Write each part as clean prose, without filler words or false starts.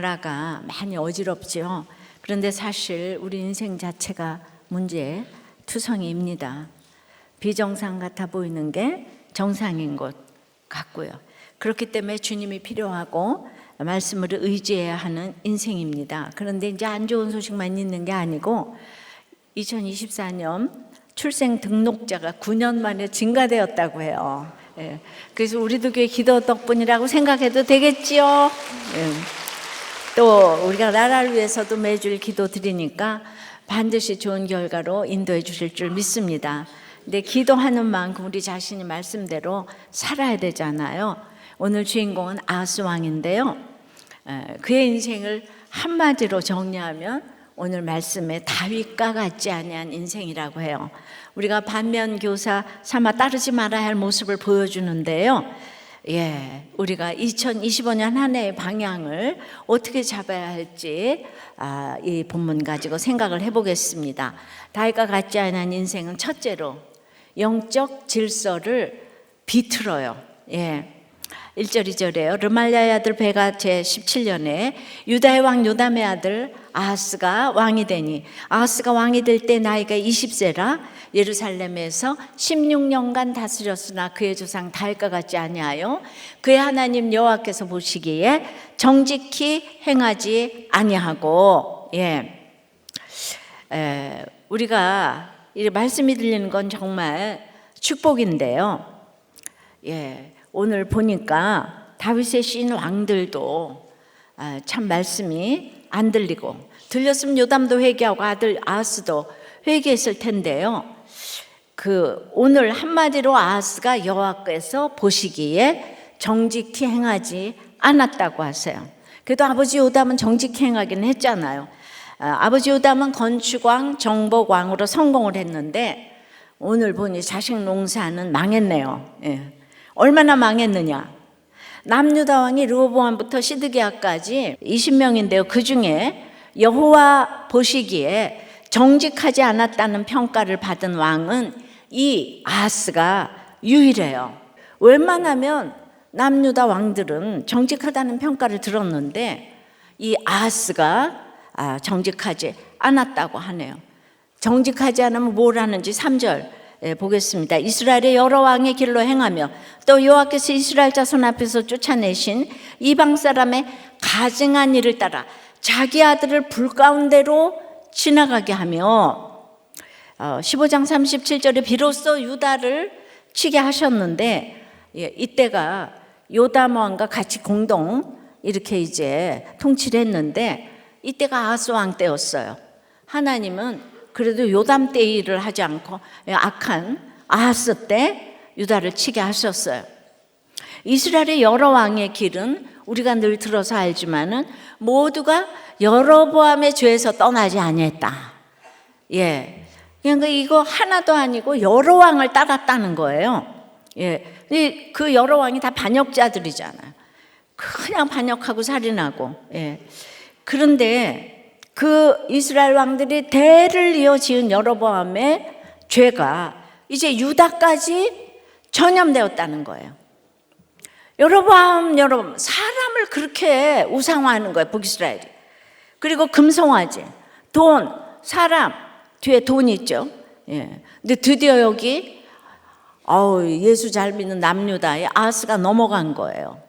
나라가 많이 어지럽죠. 그런데 사실 우리 인생 자체가 문제 투성이입니다. 비정상 같아 보이는 게 정상인 것 같고요. 그렇기 때문에 주님이 필요하고 말씀을 의지해야 하는 인생입니다. 그런데 이제 안 좋은 소식만 있는 게 아니고 2024년 출생 등록자가 9년 만에 증가되었다고 해요. 예. 그래서 우리도 교회 기도 덕분이라고 생각해도 되겠지요. 예. 또 우리가 나라를 위해서도 매주 기도 드리니까 반드시 좋은 결과로 인도해 주실 줄 믿습니다. 근데 기도하는 만큼 우리 자신이 말씀대로 살아야 되잖아요. 오늘 주인공은 아하스 왕인데요. 그의 인생을 한마디로 정리하면 오늘 말씀에 다윗과 같지 아니한 인생이라고 해요. 우리가 반면교사 삼아 따르지 말아야 할 모습을 보여주는데요. 우리가 2025년 한 해의 방향을 어떻게 잡아야 할지 이 본문 가지고 생각을 해보겠습니다. 다윗과 같지 않은 인생은 첫째로 영적 질서를 비틀어요. 1절 2절에요. 르말리아의 아들 베가 제17년에 유다의 왕 요담의 아들 아하스가 왕이 되니 아하스가 왕이 될 때 나이가 20세라 예루살렘에서 16년간 다스렸으나 그의 조상 다윗과 같지 아니하여 그의 하나님 여호와께서 보시기에 정직히 행하지 아니하고. 우리가 이 말씀이 들리는 건 정말 축복인데요. 오늘 보니까 다윗의 신 왕들도 참 말씀이 안 들리고, 들렸으면 요담도 회개하고 아들 아하스도 회개했을 텐데요. 오늘 한마디로 아하스가 여호와께서 보시기에 정직히 행하지 않았다고 하세요. 그래도 아버지 요담은 정직히 행하기는 했잖아요. 아버지 요담은 건축왕, 정복왕으로 성공을 했는데 오늘 보니 자식 농사는 망했네요. 얼마나 망했느냐. 남유다 왕이 르호보암부터 시드기야까지 20명인데요. 그 중에 여호와 보시기에 정직하지 않았다는 평가를 받은 왕은 이 아하스가 유일해요. 웬만하면 남유다 왕들은 정직하다는 평가를 들었는데 이 아하스가 정직하지 않았다고 하네요. 정직하지 않으면 뭘 하는지 3절 보겠습니다. 이스라엘의 여러 왕의 길로 행하며 또 여호와께서 이스라엘 자손 앞에서 쫓아내신 이방 사람의 가증한 일을 따라 자기 아들을 불 가운데로 지나가게 하며 15장 37절에 비로소 유다를 치게 하셨는데 이때가 요담 왕과 같이 공동 이렇게 이제 통치를 했는데 이때가 아하스 왕 때였어요. 하나님은 그래도 요담 때 일을 하지 않고 악한 아하스 때 유다를 치게 하셨어요. 이스라엘의 여러 왕의 길은 우리가 늘 들어서 알지만은 모두가 여로보암의 죄에서 떠나지 아니했다. 그러니까 이거 하나도 아니고 여러 왕을 따랐다는 거예요. 그 여러 왕이 다 반역자들이잖아요. 그냥 반역하고 살인하고. 그런데 그 이스라엘 왕들이 대를 이어 지은 여로보암의 죄가 이제 유다까지 전염되었다는 거예요. 여로보암 사람을 그렇게 우상화하는 거예요, 북이스라엘이. 그리고 금송아지, 돈, 사람, 뒤에 돈 있죠. 근데 드디어 여기 예수 잘 믿는 남유다에 아하스가 넘어간 거예요.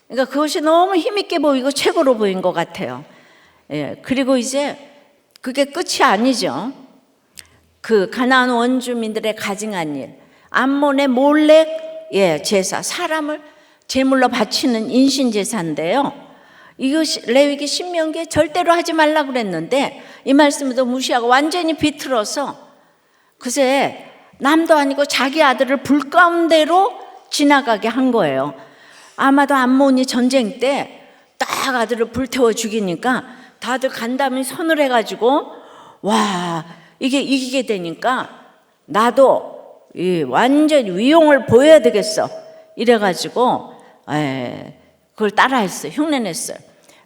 그러니까 그것이 너무 힘있게 보이고 최고로 보인 것 같아요. 그리고 이제 그게 끝이 아니죠. 그 가나안 원주민들의 가증한 일, 암몬의 몰렉 제사, 사람을 제물로 바치는 인신 제사인데요. 이것이 레위기 신명기에 절대로 하지 말라고 그랬는데 이 말씀도 무시하고 완전히 비틀어서 그새 남도 아니고 자기 아들을 불 가운데로 지나가게 한 거예요. 아마도 암몬이 전쟁 때 딱 아들을 불태워 죽이니까 다들 간담이 선을 해가지고 와, 이게 이기게 되니까 나도 완전히 위용을 보여야 되겠어 이래가지고 그걸 따라했어요. 흉내냈어요.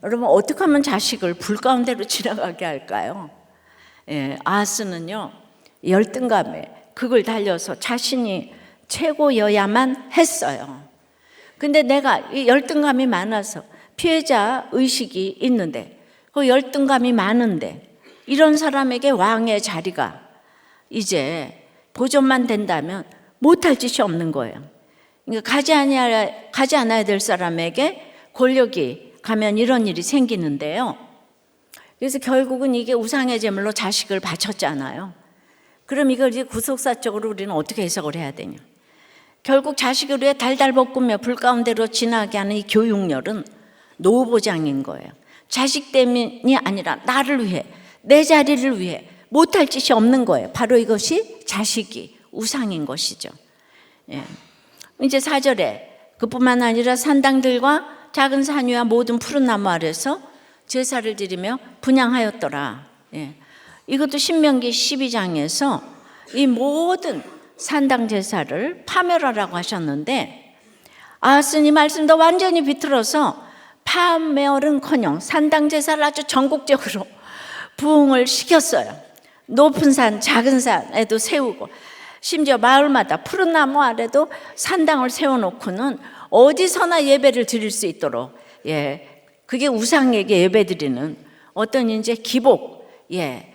여러분 어떻게 하면 자식을 불 가운데로 지나가게 할까요? 아하스는요 열등감에 그걸 달려서 자신이 최고여야만 했어요. 근데 내가 이 열등감이 많아서 피해자 의식이 있는데, 그 열등감이 많은데, 이런 사람에게 왕의 자리가 이제 보존만 된다면 못할 짓이 없는 거예요. 그러니까 가지 않아야 될 사람에게 권력이 가면 이런 일이 생기는데요. 그래서 결국은 이게 우상의 제물로 자식을 바쳤잖아요. 그럼 이걸 이제 구속사적으로 우리는 어떻게 해석을 해야 되냐? 결국 자식을 위해 달달 볶으며 불 가운데로 지나게 하는 이 교육열은 노보장인 거예요. 자식 때문이 아니라 나를 위해, 내 자리를 위해 못할 짓이 없는 거예요. 바로 이것이 자식이 우상인 것이죠. 예. 이제 4절에 그뿐만 아니라 산당들과 작은 산 위와 모든 푸른 나무 아래서 제사를 드리며 분향하였더라. 예. 이것도 신명기 12장에서 이 모든 산당 제사를 파멸하라고 하셨는데, 아하스니 말씀도 완전히 비틀어서 파멸은커녕 산당 제사를 아주 전국적으로 부흥을 시켰어요. 높은 산, 작은 산에도 세우고, 심지어 마을마다 푸른 나무 아래도 산당을 세워놓고는 어디서나 예배를 드릴 수 있도록, 예, 그게 우상에게 예배드리는 어떤 이제 기복, 예,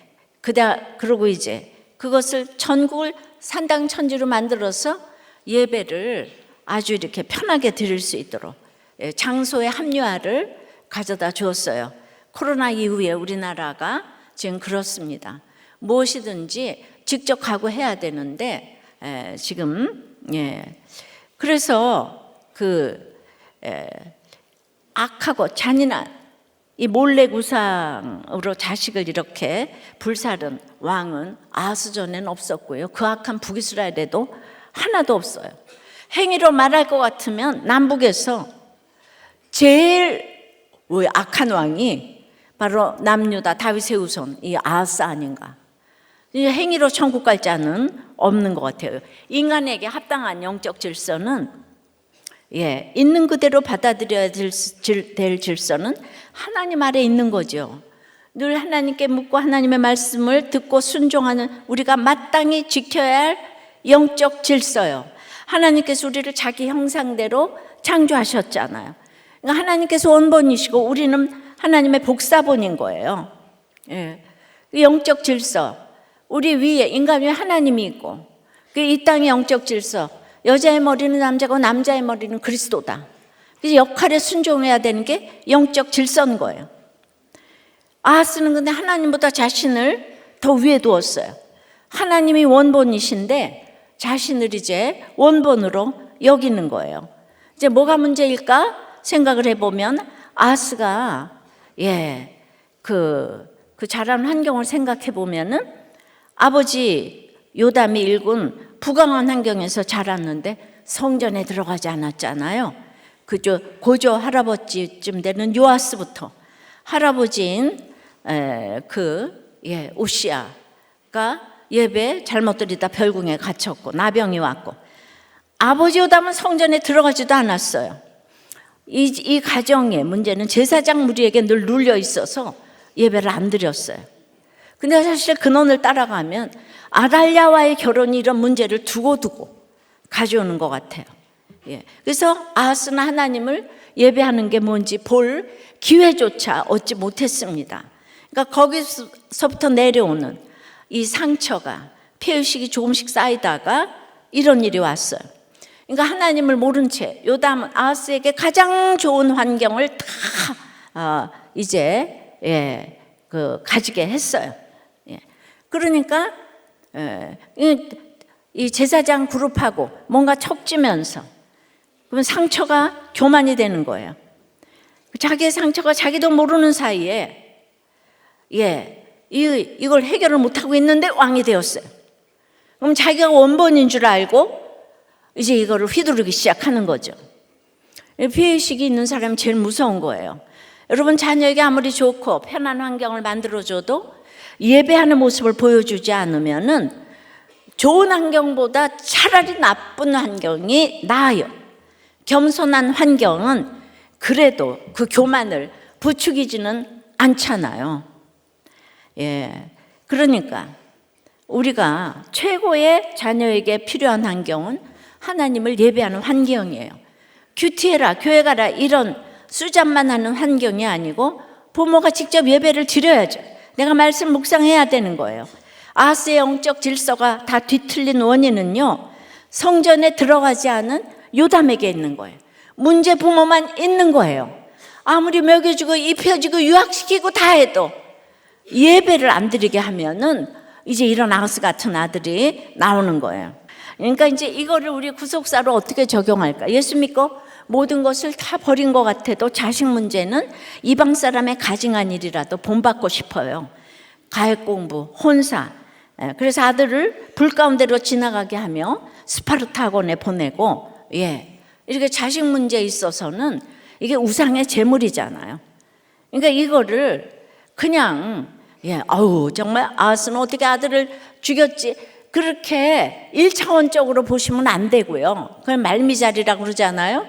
그러고 이제 그것을 전국을 산당 천지로 만들어서 예배를 아주 이렇게 편하게 드릴 수 있도록, 예, 장소의 합리화를 가져다 주었어요. 코로나 이후에 우리나라가 지금 그렇습니다. 무엇이든지 직접 가고 해야 되는데, 지금, 예, 그래서 악하고 잔인한 이 몰래 구상으로 자식을 이렇게 불사른 왕은 아하스 전에는 없었고요. 그 악한 북이스라엘에도 하나도 없어요. 행위로 말할 것 같으면 남북에서 제일 악한 왕이 바로 남유다 다윗의 후손 이 아하스 아닌가. 행위로 천국 갈 자는 없는 것 같아요. 인간에게 합당한 영적 질서는, 예, 있는 그대로 받아들여야 될 질서는 하나님 아래 있는 거죠. 늘 하나님께 묻고 하나님의 말씀을 듣고 순종하는 우리가 마땅히 지켜야 할 영적 질서요. 하나님께서 우리를 자기 형상대로 창조하셨잖아요. 그러니까 하나님께서 원본이시고 우리는 하나님의 복사본인 거예요. 예. 영적 질서, 우리 위에 인간 위에 하나님이 있고, 이 땅의 영적 질서, 여자의 머리는 남자고 남자의 머리는 그리스도다. 그래서 역할에 순종해야 되는 게 영적 질서인 거예요. 아하스는 근데 하나님보다 자신을 더 위에 두었어요. 하나님이 원본이신데 자신을 이제 원본으로 여기는 거예요. 이제 뭐가 문제일까 생각을 해보면, 아하스가, 예, 그 자란 환경을 생각해 보면은 아버지 요담이 일군 부강한 환경에서 자랐는데 성전에 들어가지 않았잖아요. 그저 고조 할아버지쯤 되는 요아스부터 할아버지인 우시아가 예배 잘못 드리다 별궁에 갇혔고 나병이 왔고, 아버지 요담은 성전에 들어가지도 않았어요. 이 가정의 문제는 제사장 무리에게 늘 눌려 있어서 예배를 안 드렸어요. 근데 사실 근원을 따라가면 아달랴와의 결혼이 이런 문제를 두고 가져오는 것 같아요. 예. 그래서 아하스는 하나님을 예배하는 게 뭔지 볼 기회조차 얻지 못했습니다. 그러니까 거기서부터 내려오는 이 상처가, 피해의식이 조금씩 쌓이다가 이런 일이 왔어요. 그러니까 하나님을 모른 채 요담은 아하스에게 가장 좋은 환경을 다 가지게 했어요. 예. 그러니까 이 제사장 그룹하고 뭔가 척지면서, 그러면 상처가 교만이 되는 거예요. 자기의 상처가 자기도 모르는 사이에, 예, 이걸 해결을 못하고 있는데 왕이 되었어요. 그럼 자기가 원본인 줄 알고 이제 이거를 휘두르기 시작하는 거죠. 피해의식이 있는 사람이 제일 무서운 거예요. 여러분, 자녀에게 아무리 좋고 편한 환경을 만들어줘도 예배하는 모습을 보여주지 않으면은 좋은 환경보다 차라리 나쁜 환경이 나아요. 겸손한 환경은 그래도 그 교만을 부추기지는 않잖아요. 예, 그러니까 우리가 최고의 자녀에게 필요한 환경은 하나님을 예배하는 환경이에요. 큐티해라, 교회 가라, 이런 수잡만 하는 환경이 아니고 부모가 직접 예배를 드려야죠. 내가 말씀 묵상해야 되는 거예요. 아하스의 영적 질서가 다 뒤틀린 원인은요, 성전에 들어가지 않은 요담에게 있는 거예요. 문제 부모만 있는 거예요. 아무리 먹여주고 입혀주고 유학시키고 다 해도 예배를 안 드리게 하면은 이제 이런 아하스 같은 아들이 나오는 거예요. 그러니까 이제 이거를 우리 구속사로 어떻게 적용할까? 예수 믿고 모든 것을 다 버린 것 같아도 자식 문제는 이방 사람의 가증한 일이라도 본받고 싶어요. 가액 공부, 혼사. 그래서 아들을 불 가운데로 지나가게 하며 스파르타 학원에 보내고, 이렇게 자식 문제에 있어서는 이게 우상의 제물이잖아요. 그러니까 이거를 그냥 정말 아하스는 어떻게 아들을 죽였지, 그렇게 1차원적으로 보시면 안 되고요. 그냥 말미잘이라고 그러잖아요.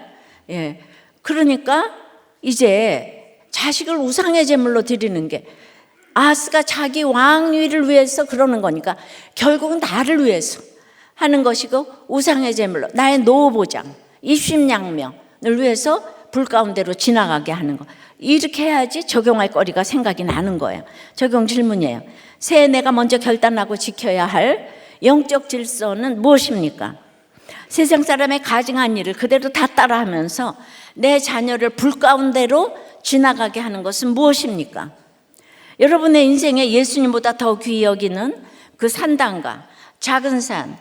그러니까 이제 자식을 우상의 제물로 드리는 게, 아하스가 자기 왕위를 위해서 그러는 거니까 결국은 나를 위해서 하는 것이고, 우상의 제물로 나의 노보장, 입심양명을 위해서 불 가운데로 지나가게 하는 거. 이렇게 해야지 적용할 거리가 생각이 나는 거예요. 적용 질문이에요. 새해 내가 먼저 결단하고 지켜야 할 영적 질서는 무엇입니까? 세상 사람의 가증한 일을 그대로 다 따라하면서 내 자녀를 불 가운데로 지나가게 하는 것은 무엇입니까? 여러분의 인생에 예수님보다 더 귀히 여기는 그 산당과 작은 산,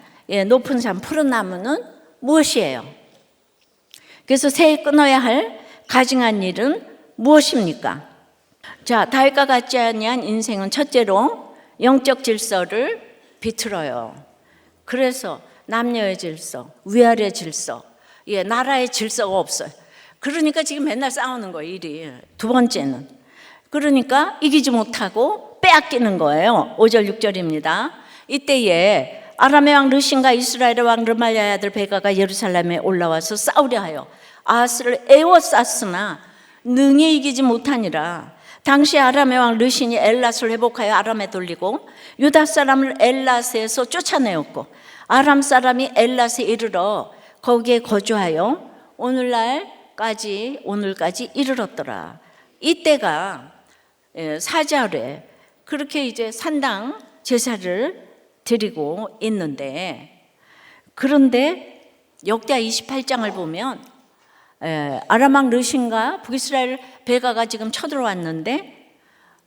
높은 산, 푸른 나무는 무엇이에요? 그래서 새해 끊어야 할 가증한 일은 무엇입니까? 자, 다윗과 같지 아니한 인생은 첫째로 영적 질서를 비틀어요. 그래서 남녀의 질서, 위아래 질서, 나라의 질서가 없어요. 그러니까 지금 맨날 싸우는 거예요, 일이. 두 번째는, 그러니까 이기지 못하고 빼앗기는 거예요. 5절 6절입니다. 이때에 아람의 왕 르신과 이스라엘의 왕 르말리아의 아들 베가가 예루살렘에 올라와서 싸우려 하여 아하스를 에워쌌으나 능히 이기지 못하니라. 당시 아람의 왕 르신이 엘랏을 회복하여 아람에 돌리고 유다 사람을 엘랏에서 쫓아내었고, 아람 사람이 엘랏에 이르러 거기에 거주하여 오늘까지 이르렀더라. 이때가 4절에 그렇게 이제 산당 제사를 드리고 있는데, 그런데 역대하 28장을 보면 아람 왕 르신과 북이스라엘 베가가 지금 쳐들어왔는데,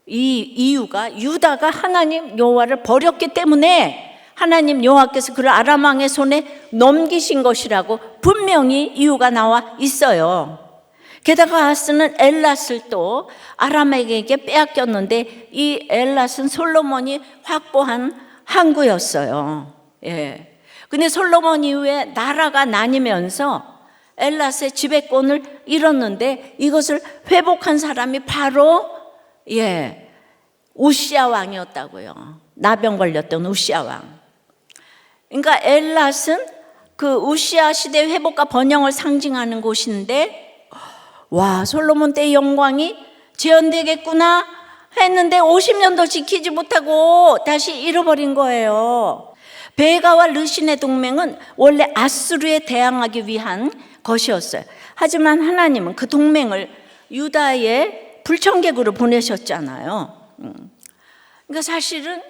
이 이유가 유다가 하나님 여호와를 버렸기 때문에 하나님 여호와께서 그를 아람 왕의 손에 넘기신 것이라고 분명히 이유가 나와 있어요. 게다가 아하스는 엘랏을 또 아람에게 빼앗겼는데, 이 엘랏은 솔로몬이 확보한 항구였어요. 근데 솔로몬 이후에 나라가 나뉘면서 엘랏의 지배권을 잃었는데, 이것을 회복한 사람이 바로 우시아 왕이었다고요. 나병 걸렸던 우시아 왕. 그러니까 엘랏은 그 우시아 시대 회복과 번영을 상징하는 곳인데, 와, 솔로몬 때의 영광이 재현되겠구나 했는데 50년도 지키지 못하고 다시 잃어버린 거예요. 베가와 르신의 동맹은 원래 아수르에 대항하기 위한 것이었어요. 하지만 하나님은 그 동맹을 유다의 불청객으로 보내셨잖아요. 그러니까 사실은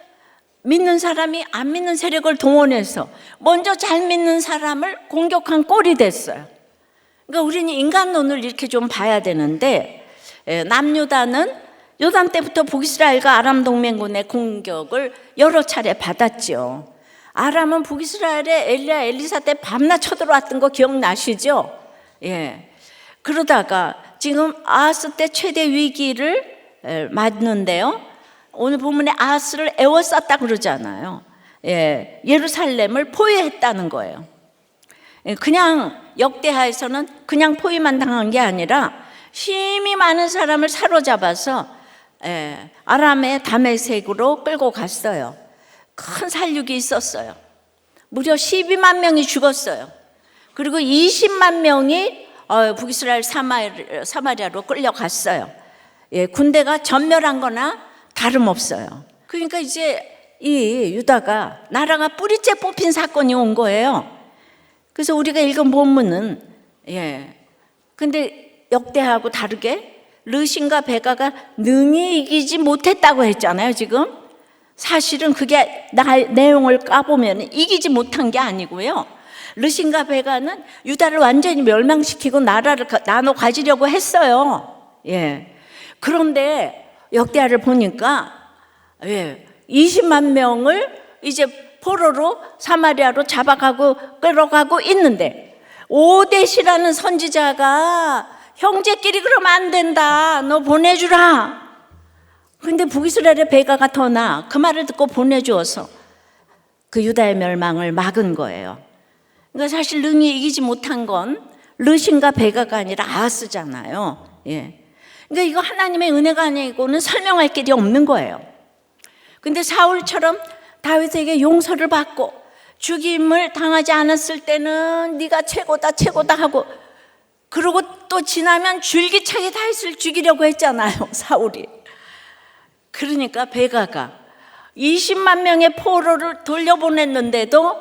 믿는 사람이 안 믿는 세력을 동원해서 먼저 잘 믿는 사람을 공격한 꼴이 됐어요. 그러니까 우리는 인간론을 이렇게 좀 봐야 되는데, 남유다는 요담 때부터 북이스라엘과 아람 동맹군의 공격을 여러 차례 받았죠. 아람은 북이스라엘의 엘리야 엘리사 때 밤낮 쳐들어왔던 거 기억나시죠? 그러다가 지금 아하스 때 최대 위기를 맞는데요, 오늘 본문에 아하스를 에워쌌다 그러잖아요. 예루살렘을 포위했다는 거예요. 그냥 역대하에서는 그냥 포위만 당한 게 아니라 힘이 많은 사람을 사로잡아서 아람의 다메섹으로 끌고 갔어요. 큰 살육이 있었어요. 무려 12만 명이 죽었어요. 그리고 20만 명이 북이스라엘 사마리아로 끌려갔어요. 군대가 전멸한 거나 다름없어요. 그러니까 이제 이 유다가 나라가 뿌리째 뽑힌 사건이 온 거예요. 그래서 우리가 읽은 본문은 근데 역대하고 다르게 르신과 베가가 능히 이기지 못했다고 했잖아요. 지금 사실은 그게 내용을 까보면 이기지 못한 게 아니고요, 르신과 베가는 유다를 완전히 멸망시키고 나라를 나눠 가지려고 했어요. 예. 그런데 역대하를 보니까 20만 명을 이제 포로로 사마리아로 잡아가고 끌어가고 있는데, 오뎃이라는 선지자가 형제끼리 그러면 안 된다, 너 보내주라. 근데 북이스라엘의 베가가 더 나아. 그 말을 듣고 보내주어서 그 유다의 멸망을 막은 거예요. 그러니까 사실 능히 이기지 못한 건 르신과 베가가 아니라 아하스잖아요. 예. 그러니까 이거 하나님의 은혜가 아니고는 설명할 길이 없는 거예요. 근데 사울처럼 다윗에게 용서를 받고 죽임을 당하지 않았을 때는 네가 최고다 최고다 하고, 그러고 또 지나면 줄기차게 다윗을 죽이려고 했잖아요, 사울이. 그러니까 베가가 20만 명의 포로를 돌려보냈는데도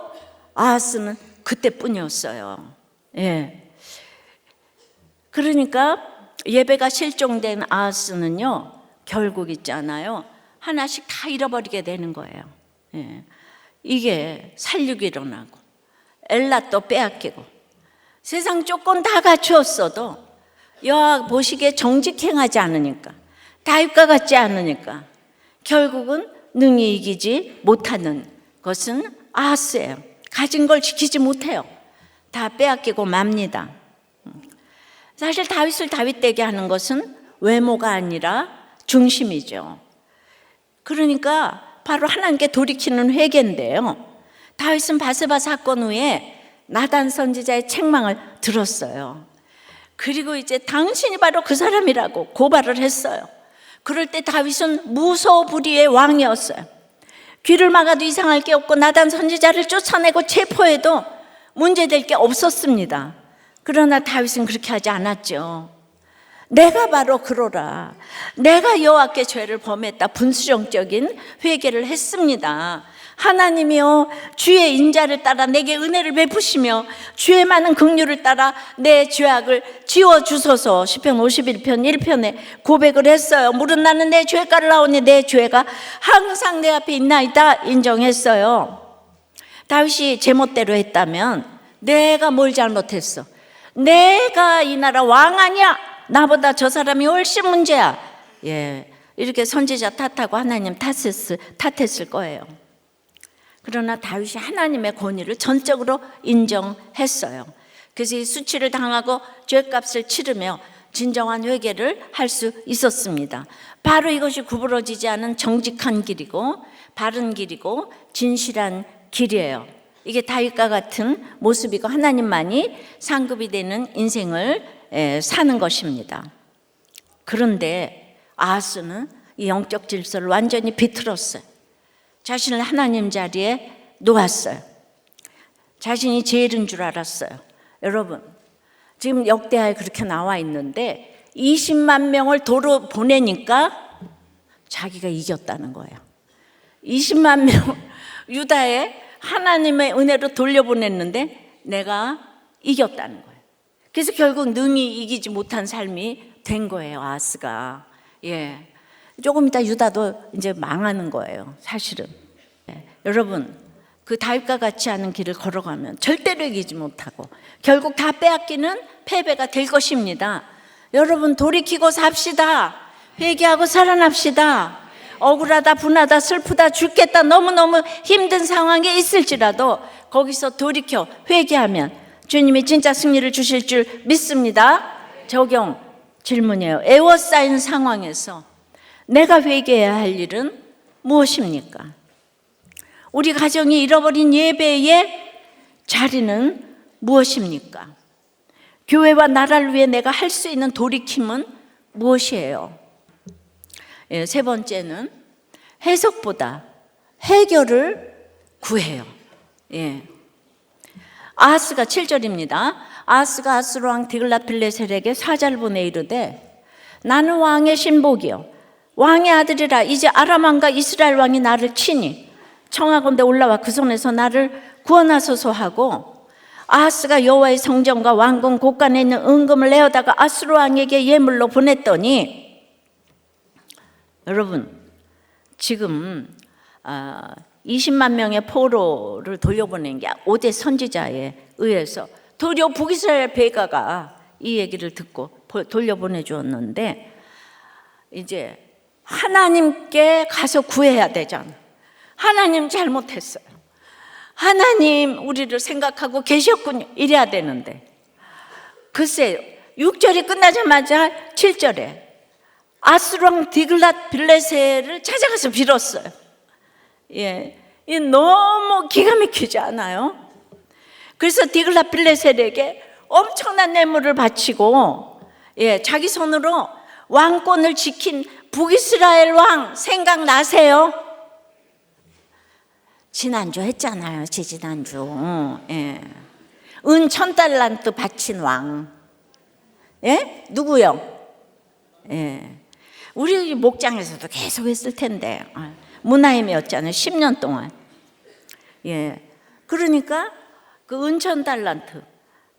아하스는 그때뿐이었어요. 예. 그러니까 예배가 실종된 아하스는요, 결국 있잖아요, 하나씩 다 잃어버리게 되는 거예요. 예. 이게 살육이 일어나고 엘랏도 빼앗기고 세상 조건 다 갖추었어도 여호와 보시기에 정직행하지 않으니까, 다윗과 같지 않으니까 결국은 능히 이기지 못하는 것은 아하스예요. 가진 걸 지키지 못해요. 다 빼앗기고 맙니다. 사실 다윗을 다윗되게 하는 것은 외모가 아니라 중심이죠. 그러니까 바로 하나님께 돌이키는 회개인데요, 다윗은 바세바 사건 후에 나단 선지자의 책망을 들었어요. 그리고 이제 당신이 바로 그 사람이라고 고발을 했어요. 그럴 때 다윗은 무소불위의 왕이었어요. 귀를 막아도 이상할 게 없고 나단 선지자를 쫓아내고 체포해도 문제될 게 없었습니다. 그러나 다윗은 그렇게 하지 않았죠. 내가 바로 그러라, 내가 여호와께 죄를 범했다, 분수령적인 회개를 했습니다. 하나님이여, 주의 인자를 따라 내게 은혜를 베푸시며 주의 많은 긍휼을 따라 내 죄악을 지워주소서. 시편 51편 1편에 고백을 했어요. 물은 나는 내 죄가를 나오니 내 죄가 항상 내 앞에 있나이다 인정했어요. 다윗이 제멋대로 했다면 내가 뭘 잘못했어, 내가 이 나라 왕 아니야, 나보다 저 사람이 훨씬 문제야, 예, 이렇게 선지자 탓하고 하나님 탓했을 거예요. 그러나 다윗이 하나님의 권위를 전적으로 인정했어요. 그래서 이 수치를 당하고 죄값을 치르며 진정한 회개를 할 수 있었습니다. 바로 이것이 구부러지지 않은 정직한 길이고 바른 길이고 진실한 길이에요. 이게 다윗과 같은 모습이고 하나님만이 상급이 되는 인생을 사는 것입니다. 그런데 아하스는 이 영적 질서를 완전히 비틀었어요. 자신을 하나님 자리에 놓았어요. 자신이 제일인 줄 알았어요. 여러분, 지금 역대하에 그렇게 나와 있는데 20만 명을 도로 보내니까 자기가 이겼다는 거예요. 20만 명 유다에 하나님의 은혜로 돌려보냈는데 내가 이겼다는 거예요. 그래서 결국 능히 이기지 못한 삶이 된 거예요, 아하스가. 예. 조금 이따 유다도 이제 망하는 거예요, 사실은. 예. 여러분, 그 다윗과 같이 하는 길을 걸어가면 절대로 이기지 못하고 결국 다 빼앗기는 패배가 될 것입니다. 여러분, 돌이키고 삽시다. 회개하고 살아납시다. 억울하다, 분하다, 슬프다, 죽겠다, 너무너무 힘든 상황에 있을지라도 거기서 돌이켜 회개하면 주님이 진짜 승리를 주실 줄 믿습니다. 적용 질문이에요. 에워싸인 상황에서 내가 회개해야 할 일은 무엇입니까? 우리 가정이 잃어버린 예배의 자리는 무엇입니까? 교회와 나라를 위해 내가 할 수 있는 돌이킴은 무엇이에요? 예, 세 번째는 해석보다 해결을 구해요. 예. 아하스가 7절입니다. 아하스가 아수르 왕 디글랏빌레셀에게 사자를 보내 이르되 나는 왕의 신복이요 왕의 아들이라. 이제 아람 왕과 이스라엘 왕이 나를 치니 청하건대 올라와 그 손에서 나를 구원하소서 하고 아하스가 여호와의 성전과 왕궁 곳간에 있는 은금을 내어다가 아수르 왕에게 예물로 보냈더니, 여러분 지금 20만 명의 포로를 돌려보낸 게 5대 선지자에 의해서 도리어 북이스라엘 베가가 이 얘기를 듣고 돌려보내 주었는데, 이제 하나님께 가서 구해야 되잖아. 하나님 잘못했어요. 하나님 우리를 생각하고 계셨군요. 이래야 되는데, 글쎄 6절이 끝나자마자 7절에 아수르 왕 디글랏 빌레셀을 찾아가서 빌었어요. 예, 이 너무 기가 막히지 않아요? 그래서 디글랏 빌레셀에게 엄청난 뇌물을 바치고, 예, 자기 손으로 왕권을 지킨 북이스라엘 왕 생각나세요? 지난주 했잖아요. 지난주. 예. 은 1000달란트 바친 왕. 예? 누구요? 예. 우리 목장에서도 계속 했을 텐데. 문하임이었잖아요. 10년 동안. 예. 그러니까 그 은 1000달란트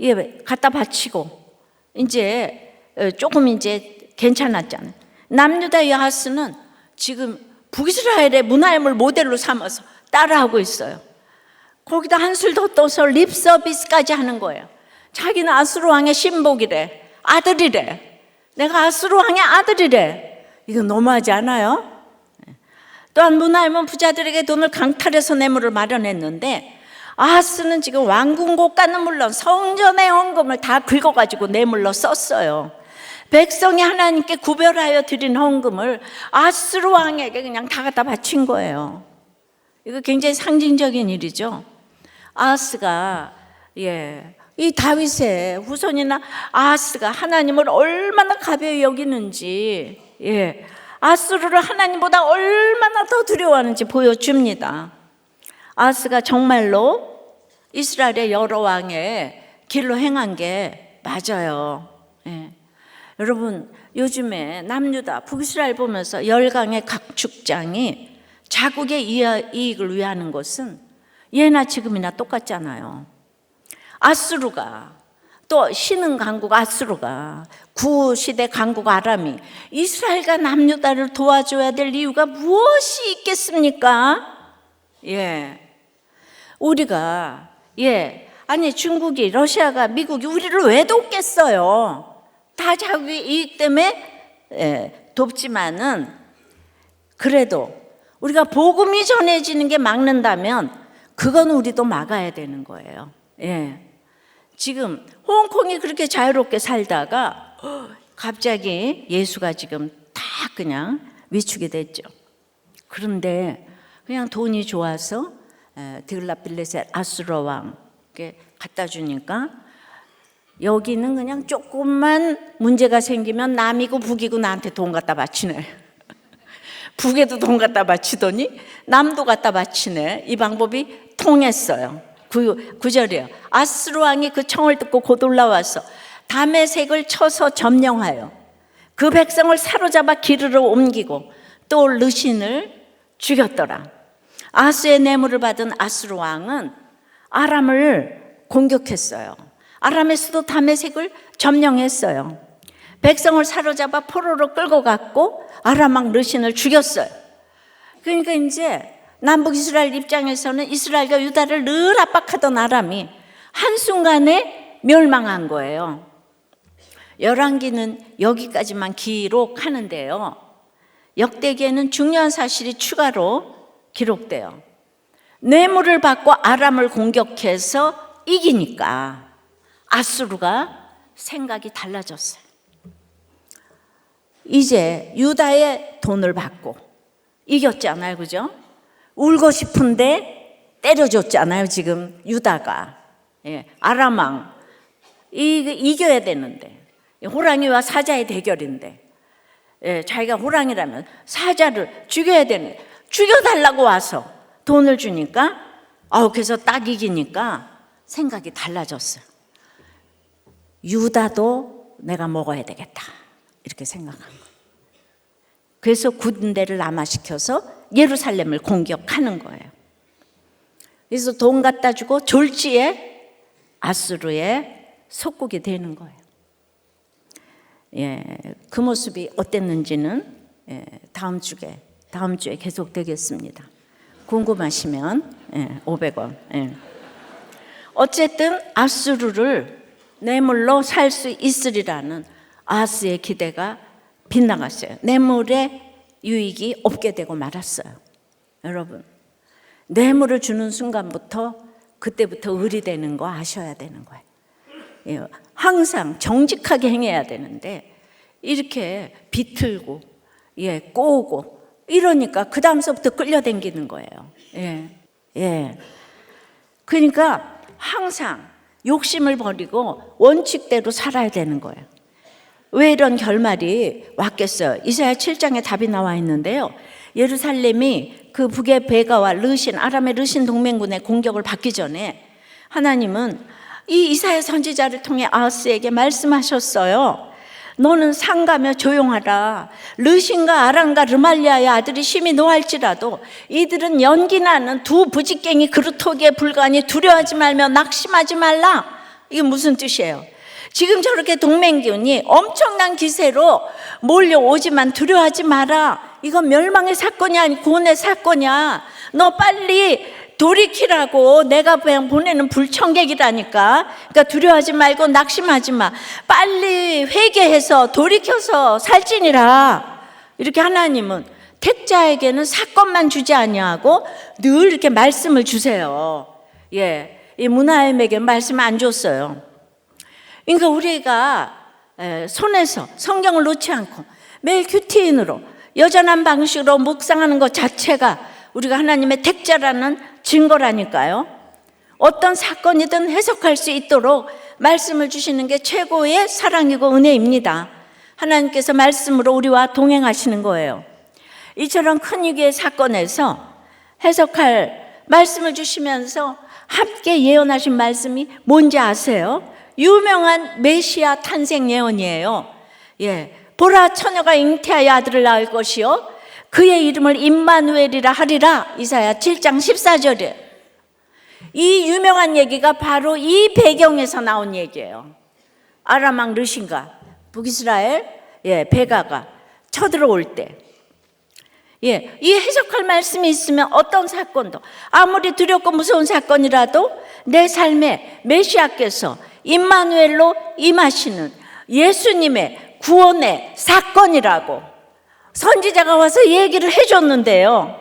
예, 갖다 바치고 이제 조금 이제 괜찮았잖아요. 남유다 야하스는 지금 북이스라엘의 문하임을 모델로 삼아서 따라하고 있어요. 거기다 한술 더 떠서 립 서비스까지 하는 거예요. 자기는 아수르 왕의 신복이래, 아들이래. 내가 아수르 왕의 아들이래. 이거 너무하지 않아요? 또한 문하임은 부자들에게 돈을 강탈해서 뇌물을 마련했는데, 아하스는 지금 왕궁 곳간은 물론 성전의 헌금을 다 긁어가지고 뇌물로 썼어요. 백성이 하나님께 구별하여 드린 헌금을 아수르 왕에게 그냥 다 갖다 바친 거예요. 이거 굉장히 상징적인 일이죠. 아하스가 이 다윗의 후손이나 아하스가 하나님을 얼마나 가벼이 여기는지, 아수르를 하나님보다 얼마나 더 두려워하는지 보여줍니다. 아하스가 정말로 이스라엘의 여러 왕의 길로 행한 게 맞아요. 여러분 요즘에 남유다 북이스라엘 보면서 열강의 각 축장이 자국의 이익을 위하는 것은 예나 지금이나 똑같잖아요. 아수르가, 또 신흥 강국 아수르가, 구시대 강국 아람이 이스라엘과 남유다를 도와줘야 될 이유가 무엇이 있겠습니까? 우리가 아니 중국이, 러시아가, 미국이 우리를 왜 돕겠어요? 다 자국의 이익 때문에 돕지만은, 그래도 우리가 복음이 전해지는 게 막는다면 그건 우리도 막아야 되는 거예요. 지금 홍콩이 그렇게 자유롭게 살다가 갑자기 예수가 지금 다 그냥 위축이 됐죠. 그런데 그냥 돈이 좋아서 디글랏 빌레셀 아수르 왕께 갖다 주니까, 여기는 그냥 조금만 문제가 생기면 남이고 북이고 나한테 돈 갖다 바치네. 북에도 돈 갖다 바치더니 남도 갖다 바치네. 이 방법이 통했어요. 9절이에요. 아수르 왕이 그 청을 듣고 곧 올라와서 다메섹을 쳐서 점령하여 그 백성을 사로잡아 기르러 옮기고 또 르신을 죽였더라. 아하스의 뇌물을 받은 아수르 왕은 아람을 공격했어요. 아람의 수도 다메섹을 점령했어요. 백성을 사로잡아 포로로 끌고 갔고 아람 왕 르신을 죽였어요. 그러니까 이제 남북 이스라엘 입장에서는 이스라엘과 유다를 늘 압박하던 아람이 한순간에 멸망한 거예요. 열왕기는 여기까지만 기록하는데요, 역대기에는 중요한 사실이 추가로 기록돼요. 뇌물을 받고 아람을 공격해서 이기니까 아수르가 생각이 달라졌어요. 이제 유다의 돈을 받고 이겼잖아요, 그죠? 울고 싶은데 때려줬잖아요, 지금 유다가. 아람 왕 이겨야 되는데, 호랑이와 사자의 대결인데, 자기가 호랑이라면 사자를 죽여야 되는데 죽여달라고 와서 돈을 주니까, 그래서 딱 이기니까 생각이 달라졌어요. 유다도 내가 먹어야 되겠다, 이렇게 생각한 거예요. 그래서 군대를 남하시켜서 예루살렘을 공격하는 거예요. 그래서 돈 갖다 주고 졸지에 아수르의 속국이 되는 거예요. 예, 그 모습이 어땠는지는 다음 주에 계속되겠습니다. 궁금하시면 500원. 어쨌든 아수르를 뇌물로 살 수 있으리라는 아하스의 기대가 빗나갔어요. 뇌물의 유익이 없게 되고 말았어요. 여러분, 뇌물을 주는 순간부터 그때부터 을이 되는 거 아셔야 되는 거예요. 항상 정직하게 행해야 되는데 이렇게 비틀고 꼬우고 이러니까 그 다음서부터 끌려다니는 거예요. 그러니까 항상 욕심을 버리고 원칙대로 살아야 되는 거예요. 왜 이런 결말이 왔겠어요? 이사야 7장에 답이 나와 있는데요. 예루살렘이 그 북의 베가와 르신, 아람의 르신 동맹군의 공격을 받기 전에 하나님은 이 이사야 선지자를 통해 아하스에게 말씀하셨어요. 너는 상가며 조용하라. 르신과 아람과 르말리아의 아들이 심히 노할지라도 이들은 연기나는 두 부직갱이 그루터기에 불과하니 두려워하지 말며 낙심하지 말라. 이게 무슨 뜻이에요? 지금 저렇게 동맹군이 엄청난 기세로 몰려오지만 두려워하지 마라. 이건 멸망의 사건이 아니고 구원의 사건이야. 너 빨리 돌이키라고. 내가 그냥 보내는 불청객이라니까. 그러니까 두려워하지 말고 낙심하지 마. 빨리 회개해서 돌이켜서 살찌니라. 이렇게 하나님은 택자에게는 사건만 주지 아니하고 늘 이렇게 말씀을 주세요. 이 문하임에게 말씀 안 줬어요. 그러니까 우리가 손에서 성경을 놓지 않고 매일 큐티인으로 여전한 방식으로 묵상하는 것 자체가 우리가 하나님의 택자라는 증거라니까요. 어떤 사건이든 해석할 수 있도록 말씀을 주시는 게 최고의 사랑이고 은혜입니다. 하나님께서 말씀으로 우리와 동행하시는 거예요. 이처럼 큰 위기의 사건에서 해석할 말씀을 주시면서 함께 예언하신 말씀이 뭔지 아세요? 유명한 메시아 탄생 예언이에요. 보라, 처녀가 잉태하여 아들을 낳을 것이요 그의 이름을 임마누엘이라 하리라. 이사야 7장 14절에 이 유명한 얘기가 바로 이 배경에서 나온 얘기예요. 아람 왕 르신과 북이스라엘 베가가 쳐들어올 때 이 해석할 말씀이 있으면 어떤 사건도 아무리 두렵고 무서운 사건이라도 내 삶에 메시아께서 임마누엘로 임하시는 예수님의 구원의 사건이라고 선지자가 와서 얘기를 해줬는데요.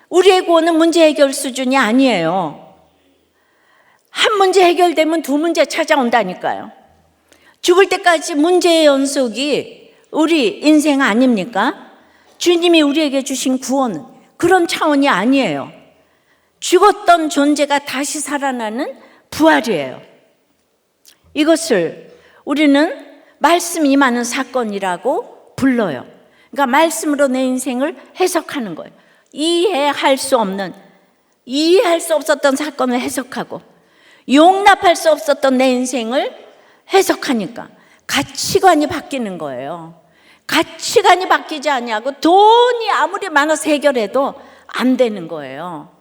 우리의 구원은 문제 해결 수준이 아니에요. 한 문제 해결되면 두 문제 찾아온다니까요. 죽을 때까지 문제의 연속이 우리 인생 아닙니까? 주님이 우리에게 주신 구원은 그런 차원이 아니에요. 죽었던 존재가 다시 살아나는 부활이에요. 이것을 우리는 말씀 임하는 사건이라고 불러요. 그러니까 말씀으로 내 인생을 해석하는 거예요. 이해할 수 없었던 사건을 해석하고 용납할 수 없었던 내 인생을 해석하니까 가치관이 바뀌는 거예요. 가치관이 바뀌지 않냐고 돈이 아무리 많아서 해결해도 안 되는 거예요.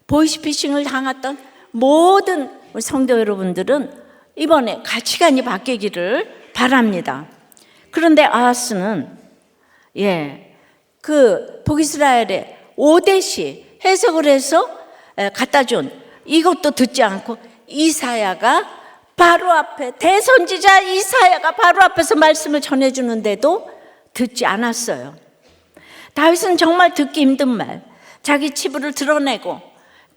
보이스피싱을 당했던 모든 우리 성도 여러분들은 이번에 가치관이 바뀌기를 바랍니다. 그런데 아하스는 그 북이스라엘의 오대시 해석을 해서 갖다 준 이것도 듣지 않고 이사야가 바로 앞에 대선지자 이사야가 바로 앞에서 말씀을 전해주는데도 듣지 않았어요. 다윗은 정말 듣기 힘든 말, 자기 치부를 드러내고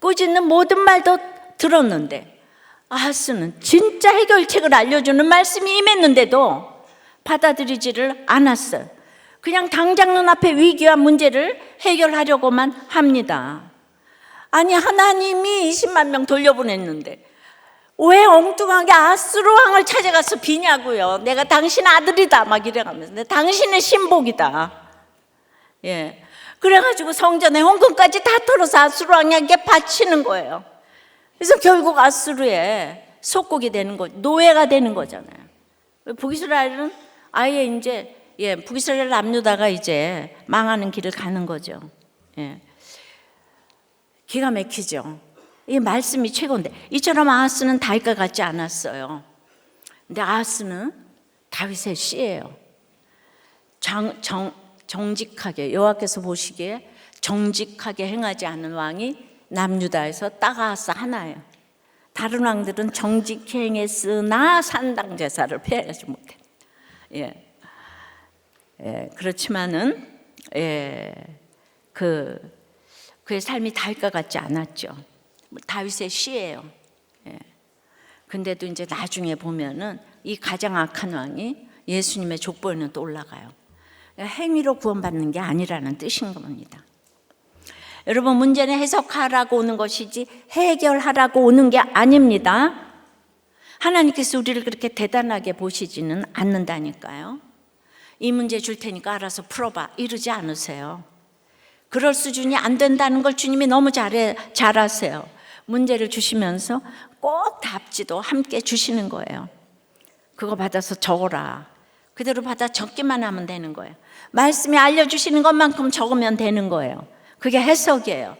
꾸짖는 모든 말도 들었는데 아하스는 진짜 해결책을 알려주는 말씀이 임했는데도 받아들이지를 않았어요. 그냥 당장 눈앞의 위기와 문제를 해결하려고만 합니다. 아니 하나님이 20만 명 돌려보냈는데 왜 엉뚱하게 아수르 왕을 찾아가서 비냐고요. 내가 당신 아들이다 막 이래가면서 당신의 신복이다. 그래가지고 성전에 헌금까지 다 털어서 아수르 왕에게 바치는 거예요. 그래서 결국 아수르의 속국이 되는 거, 노예가 되는 거잖아요. 북이스라엘은 아예 이제 북이스라엘 남유다가 이제 망하는 길을 가는 거죠. 기가 막히죠. 이 말씀이 최고인데, 이처럼 아하스는 다윗과 같지 않았어요. 근데 아하스는 다윗의 씨예요. 정직하게, 여호와께서 보시기에 정직하게 행하지 않은 왕이 남유다에서 딱 아하스 하나예요. 다른 왕들은 정직히 행했으나 산당 제사를 피하지 못해. 그렇지만은 그의 삶이 다윗과 같지 않았죠. 다윗의 씨예요. 근데도 이제 나중에 보면은 이 가장 악한 왕이 예수님의 족보에는 또 올라가요. 행위로 구원받는 게 아니라는 뜻인 겁니다. 여러분, 문제는 해석하라고 오는 것이지 해결하라고 오는 게 아닙니다. 하나님께서 우리를 그렇게 대단하게 보시지는 않는다니까요. 이 문제 줄 테니까 알아서 풀어봐 이러지 않으세요. 그럴 수준이 안 된다는 걸 주님이 너무 잘 아세요. 문제를 주시면서 꼭 답지도 함께 주시는 거예요. 그거 받아서 적어라. 그대로 받아 적기만 하면 되는 거예요. 말씀이 알려주시는 것만큼 적으면 되는 거예요. 그게 해석이에요.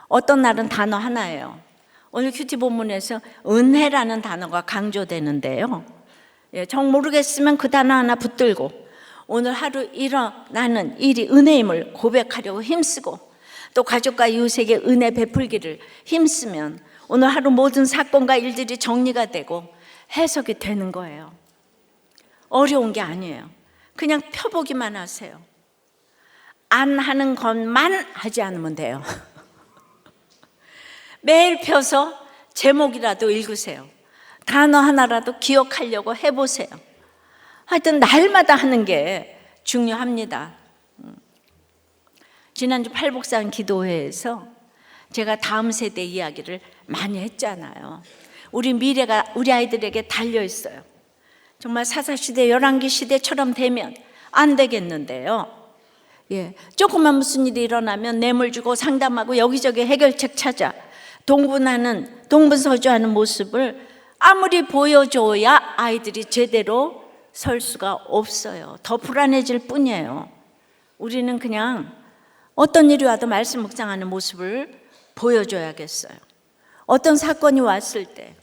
어떤 날은 단어 하나예요. 오늘 큐티 본문에서 은혜라는 단어가 강조되는데요. 정 모르겠으면 그 단어 하나 붙들고 오늘 하루 일어나는 일이 은혜임을 고백하려고 힘쓰고, 또 가족과 이웃에게 은혜 베풀기를 힘쓰면 오늘 하루 모든 사건과 일들이 정리가 되고 해석이 되는 거예요. 어려운 게 아니에요. 그냥 펴보기만 하세요. 안 하는 것만 하지 않으면 돼요. 매일 펴서 제목이라도 읽으세요. 단어 하나라도 기억하려고 해보세요. 하여튼 날마다 하는 게 중요합니다. 지난주 팔복산 기도회에서 제가 다음 세대 이야기를 많이 했잖아요. 우리 미래가 우리 아이들에게 달려 있어요. 정말 사사시대, 열왕기 시대처럼 되면 안 되겠는데요. 조금만 무슨 일이 일어나면 뇌물 주고 상담하고 여기저기 해결책 찾아 동분서주하는 모습을 아무리 보여줘야 아이들이 제대로 설 수가 없어요. 더 불안해질 뿐이에요. 우리는 그냥 어떤 일이 와도 말씀 묵상하는 모습을 보여줘야겠어요. 어떤 사건이 왔을 때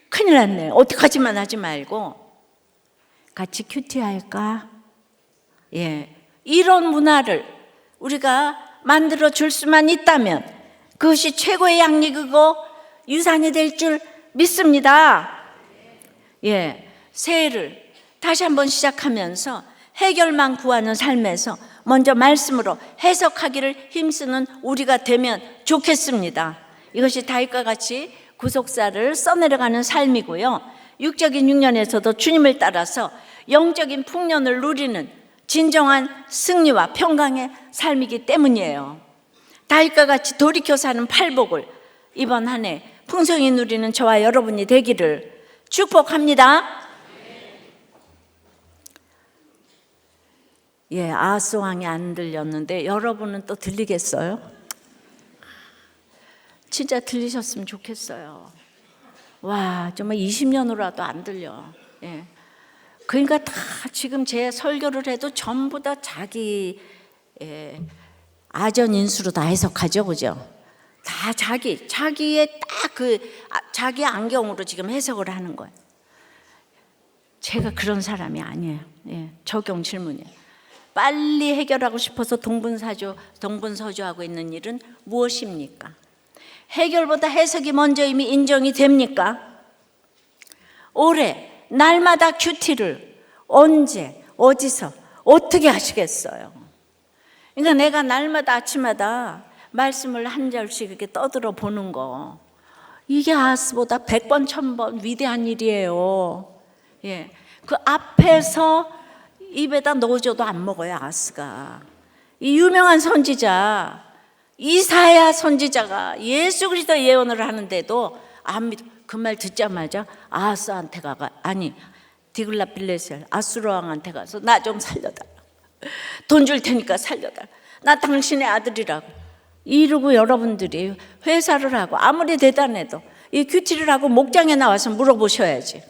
큰일 났네, 어떡하지만 하지 말고 같이 큐티할까? 이런 문화를 우리가 만들어 줄 수만 있다면 그것이 최고의 양리그고 유산이 될 줄 믿습니다. 새해를 다시 한번 시작하면서 해결만 구하는 삶에서 먼저 말씀으로 해석하기를 힘쓰는 우리가 되면 좋겠습니다. 이것이 다윗과 같이 구속사를 써내려가는 삶이고요, 육적인 육년에서도 주님을 따라서 영적인 풍년을 누리는 진정한 승리와 평강의 삶이기 때문이에요. 다윗과 같이 돌이켜 사는 팔복을 이번 한 해 풍성히 누리는 저와 여러분이 되기를 축복합니다. 아하스 왕이 안 들렸는데 여러분은 또 들리겠어요? 진짜 들리셨으면 좋겠어요. 와, 정말 20년으로라도 안 들려. 그러니까 다 지금 제 설교를 해도 전부 다 자기 아전인수로 다 해석하죠, 그죠? 다 자기의 딱 자기 안경으로 지금 해석을 하는 거예요. 제가 그런 사람이 아니에요. 적용 질문이에요. 빨리 해결하고 싶어서 동분서주하고 있는 일은 무엇입니까? 해결보다 해석이 먼저 이미 인정이 됩니까? 올해 날마다 큐티를 언제, 어디서, 어떻게 하시겠어요? 그러니까 내가 날마다 아침마다 말씀을 한 절씩 이렇게 떠들어 보는 거, 이게 아하스보다 100번, 1000번 위대한 일이에요. 그 앞에서 입에다 넣어줘도 안 먹어요, 아하스가. 이 유명한 선지자 이사야 선지자가 예수 그리스도 예언을 하는데도 안 믿어. 그 말 듣자마자 아하스한테 디글랏빌레셀 아수르 왕한테 가서 나 좀 살려달라, 돈 줄 테니까 살려달라, 나 당신의 아들이라고 이러고, 여러분들이 회사를 하고 아무리 대단해도 이 큐티를 하고 목장에 나와서 물어보셔야지.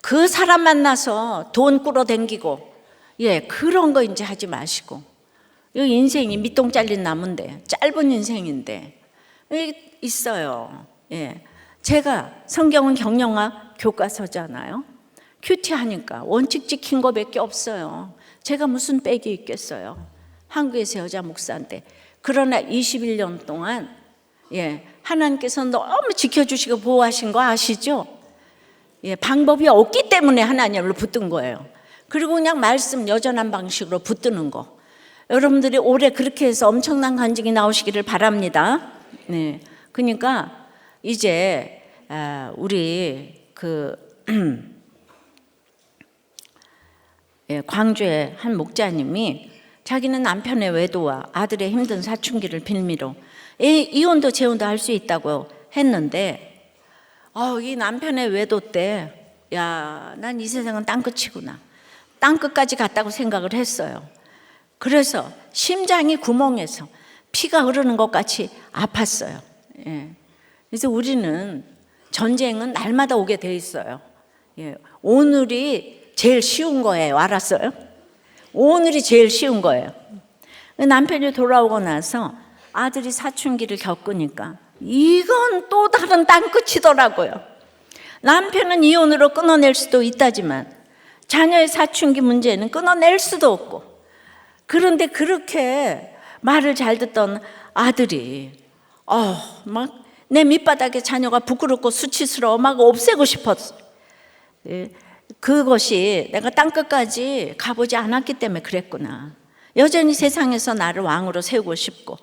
그 사람 만나서 돈 끌어당기고 그런 거 이제 하지 마시고, 이 인생이 밑동 잘린 나무인데, 짧은 인생인데 있어요. 예. 제가 성경은 경영학 교과서잖아요. 큐티하니까 원칙 지킨 거밖에 없어요. 제가 무슨 빽이 있겠어요. 한국에서 여자 목사인데. 그러나 21년 동안 하나님께서 너무 지켜주시고 보호하신 거 아시죠? 방법이 없기 때문에 하나님을 붙든 거예요. 그리고 그냥 말씀 여전한 방식으로 붙드는 거. 여러분들이 올해 그렇게 해서 엄청난 간증이 나오시기를 바랍니다. 그러니까 이제 우리 광주의 한 목자님이 자기는 남편의 외도와 아들의 힘든 사춘기를 빌미로 이혼도 재혼도 할 수 있다고 했는데 이 남편의 외도 때 난 이 세상은 땅끝이구나. 땅끝까지 갔다고 생각을 했어요. 그래서 심장이 구멍에서 피가 흐르는 것 같이 아팠어요. 그래서 우리는 전쟁은 날마다 오게 돼 있어요. 오늘이 제일 쉬운 거예요. 알았어요? 오늘이 제일 쉬운 거예요. 남편이 돌아오고 나서 아들이 사춘기를 겪으니까 이건 또 다른 땅끝이더라고요. 남편은 이혼으로 끊어낼 수도 있다지만 자녀의 사춘기 문제는 끊어낼 수도 없고, 그런데 그렇게 말을 잘 듣던 아들이 막 내 밑바닥에 자녀가 부끄럽고 수치스러워 막 없애고 싶었어. 그것이 내가 땅끝까지 가보지 않았기 때문에 그랬구나. 여전히 세상에서 나를 왕으로 세우고 싶고,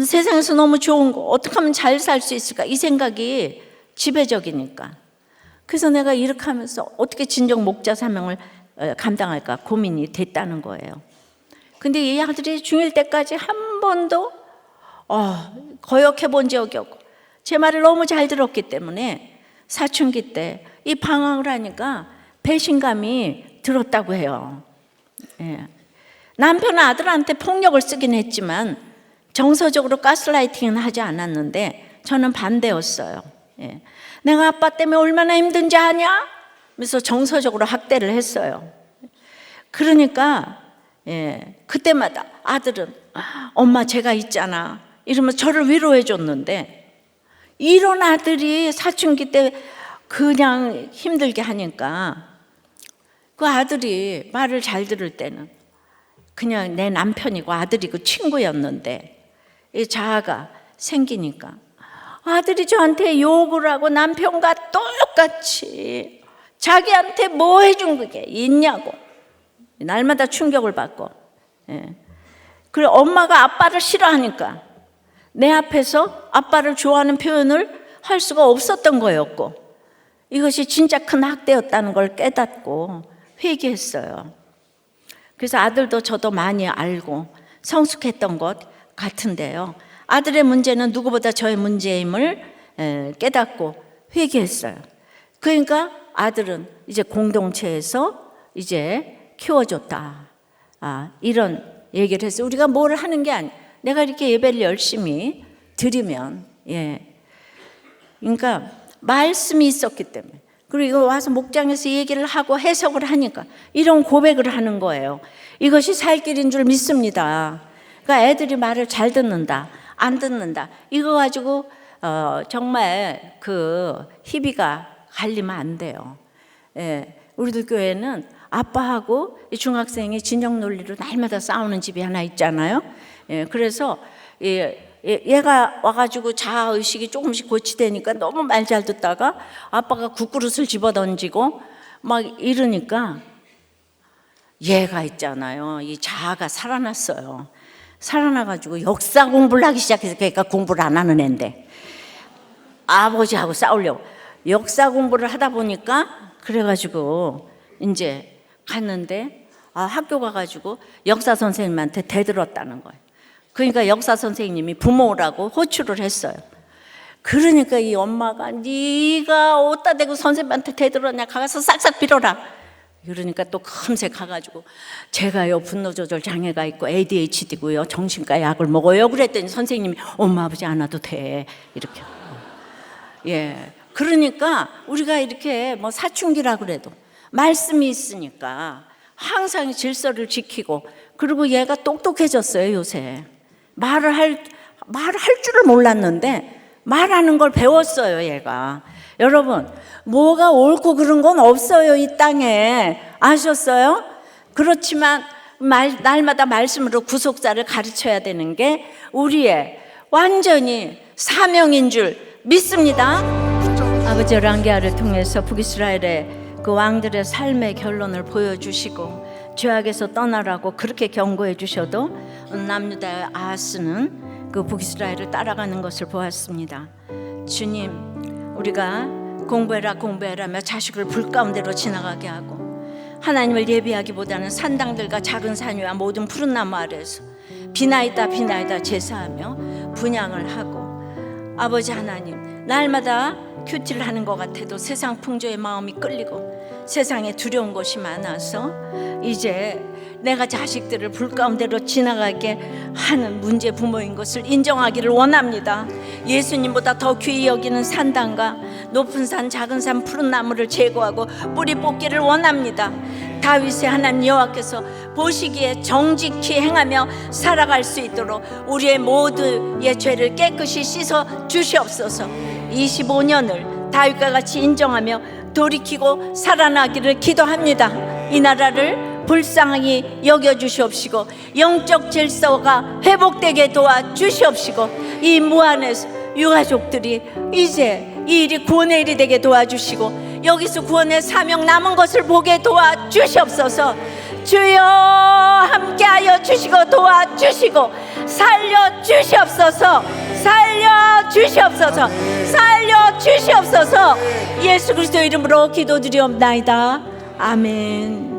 세상에서 너무 좋은 거 어떻게 하면 잘 살 수 있을까, 이 생각이 지배적이니까. 그래서 내가 이렇게 하면서 어떻게 진정 목자 사명을 감당할까 고민이 됐다는 거예요. 근데 이 아들이 중1 때까지 한 번도 거역해 본 적이 없고 제 말을 너무 잘 들었기 때문에 사춘기 때 이 방황을 하니까 배신감이 들었다고 해요. 남편은 아들한테 폭력을 쓰긴 했지만 정서적으로 가스라이팅은 하지 않았는데 저는 반대였어요. 내가 아빠 때문에 얼마나 힘든지 아냐? 그래서 정서적으로 학대를 했어요. 그러니까 그때마다 아들은 엄마 제가 있잖아 이러면 저를 위로해 줬는데, 이런 아들이 사춘기 때 그냥 힘들게 하니까 그 아들이 말을 잘 들을 때는 그냥 내 남편이고 아들이고 친구였는데 이 자아가 생기니까 아들이 저한테 욕을 하고 남편과 똑같이 자기한테 뭐 해준 게 있냐고 날마다 충격을 받고, 그리고 엄마가 아빠를 싫어하니까 내 앞에서 아빠를 좋아하는 표현을 할 수가 없었던 거였고, 이것이 진짜 큰 학대였다는 걸 깨닫고 회개했어요. 그래서 아들도 저도 많이 알고 성숙했던 것 같은데요, 아들의 문제는 누구보다 저의 문제임을 깨닫고 회개했어요. 그러니까 아들은 이제 공동체에서 이제 키워줬다, 이런 얘기를 했어요. 우리가 뭘 하는 게 아니야. 내가 이렇게 예배를 열심히 드리면, 그러니까 말씀이 있었기 때문에, 그리고 와서 목장에서 얘기를 하고 해석을 하니까 이런 고백을 하는 거예요. 이것이 살 길인 줄 믿습니다. 그러니까 애들이 말을 잘 듣는다, 안 듣는다, 이거 가지고 정말 희비가 갈리면 안 돼요. 우리들 교회는 아빠하고 중학생이 진영 논리로 날마다 싸우는 집이 하나 있잖아요. 그래서 얘가 와가지고 자아의식이 조금씩 고치되니까 너무 말 잘 듣다가 아빠가 국그릇을 집어던지고 막 이러니까 얘가 있잖아요, 이 자아가 살아났어요. 살아나가지고 역사 공부를 하기 시작해서, 그러니까 공부를 안 하는 애인데 아버지하고 싸우려고 역사 공부를 하다 보니까, 그래가지고 이제 갔는데 학교 가가지고 역사 선생님한테 대들었다는 거예요. 그러니까 역사 선생님이 부모라고 호출을 했어요. 그러니까 이 엄마가 네가 어디다 대고 선생님한테 대들었냐, 가서 싹싹 빌어라. 그러니까 또 금세 가가지고 제가요 분노 조절 장애가 있고 ADHD고요 정신과 약을 먹어요. 그랬더니 선생님이 엄마 아버지 안 와도 돼 이렇게. 그러니까 우리가 이렇게 뭐 사춘기라 그래도 말씀이 있으니까 항상 질서를 지키고, 그리고 얘가 똑똑해졌어요. 요새 말을 말할 줄을 몰랐는데 말하는 걸 배웠어요, 얘가. 여러분, 뭐가 옳고 그른 건 없어요, 이 땅에. 아셨어요? 그렇지만 날마다 말씀으로 구속사를 가르쳐야 되는 게 우리의 완전히 사명인 줄 믿습니다. 아버지 랑게아를 통해서 북이스라엘의 그 왕들의 삶의 결론을 보여주시고 죄악에서 떠나라고 그렇게 경고해 주셔도 남유다의 아하스는 그 북이스라엘을 따라가는 것을 보았습니다. 주님, 우리가 공부해라며 자식을 불 가운데로 지나가게 하고 하나님을 예비하기보다는 산당들과 작은 산 위와 모든 푸른 나무 아래에서 비나이다 제사하며 분향을 하고, 아버지 하나님, 날마다 큐티를 하는 것 같아도 세상 풍조의 마음이 끌리고 세상에 두려운 것이 많아서 이제 내가 자식들을 불 가운데로 지나가게 하는 문제 부모인 것을 인정하기를 원합니다. 예수님보다 더 귀히 여기는 산당과 높은 산, 작은 산, 푸른 나무를 제거하고 뿌리 뽑기를 원합니다. 다윗의 하나님 여호와께서 보시기에 정직히 행하며 살아갈 수 있도록 우리의 모두의 죄를 깨끗이 씻어 주시옵소서. 25년을 다윗과 같이 인정하며 돌이키고 살아나기를 기도합니다. 이 나라를 불쌍히 여겨주시옵시고 영적 질서가 회복되게 도와주시옵시고 이 무한의 유가족들이 이제 이 일이 구원의 일이 되게 도와주시고 여기서 구원의 사명 남은 것을 보게 도와주시옵소서. 주여 함께하여 주시고 도와주시고 살려주시옵소서. 살려주시옵소서. 살려주시옵소서. 예수 그리스도 이름으로 기도드리옵나이다. 아멘.